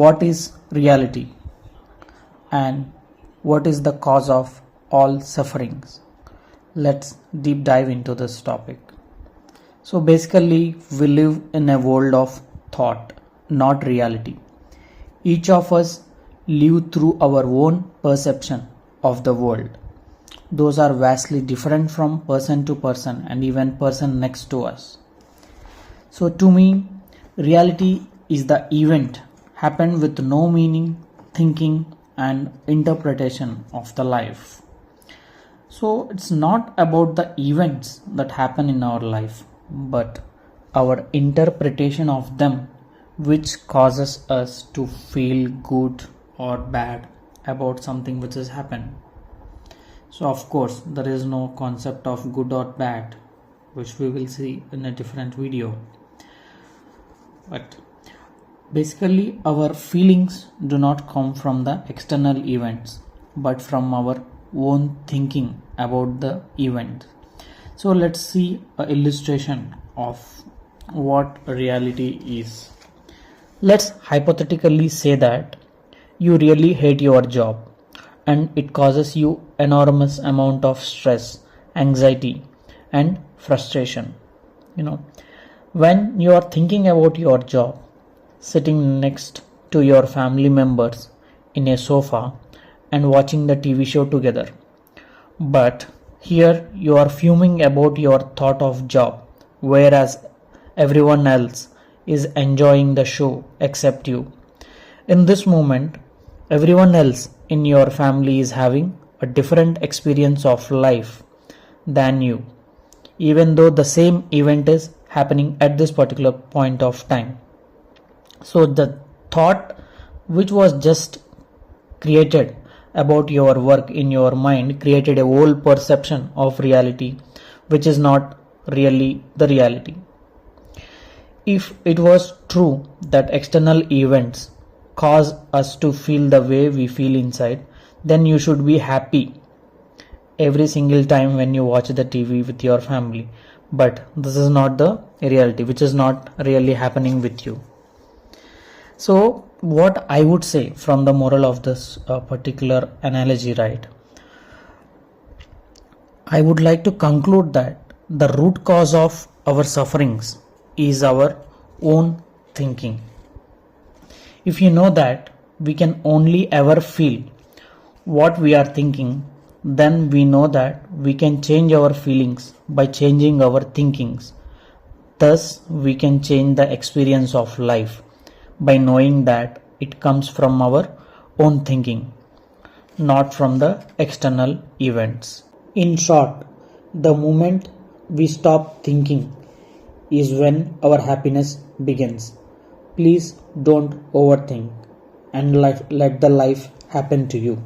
What is reality and what is the cause of all sufferings? Let's deep dive into this topic. So basically, we live in a world of thought, not reality. Each of us live through our own perception of the world. Those are vastly different from person to person and even person next to us. So to me, reality is the event happened with no meaning, thinking and interpretation of the life. So it's not about the events that happen in our life, but our interpretation of them which causes us to feel good or bad about something which has happened. So of course there is no concept of good or bad, which we will see in a different video. But basically our feelings do not come from the external events, but from our own thinking about the event. So let's see an illustration of what reality is. Let's hypothetically say that you really hate your job and it causes you enormous amount of stress, anxiety and frustration. When you are thinking about your job, sitting next to your family members in a sofa and watching the TV show together. But here you are fuming about your thought of job, whereas everyone else is enjoying the show except you. In this moment, everyone else in your family is having a different experience of life than you, even though the same event is happening at this particular point of time. So the thought which was just created about your work in your mind created a whole perception of reality which is not really the reality. If it was true that external events cause us to feel the way we feel inside, then you should be happy every single time when you watch the TV with your family. But this is not the reality, which is not really happening with you. So what I would say from the moral of this particular analogy, right? I would like to conclude that the root cause of our sufferings is our own thinking. If you know that we can only ever feel what we are thinking, then we know that we can change our feelings by changing our thinkings. Thus, we can change the experience of life by knowing that it comes from our own thinking, not from the external events. In short, the moment we stop thinking is when our happiness begins. Please don't overthink and let the life happen to you.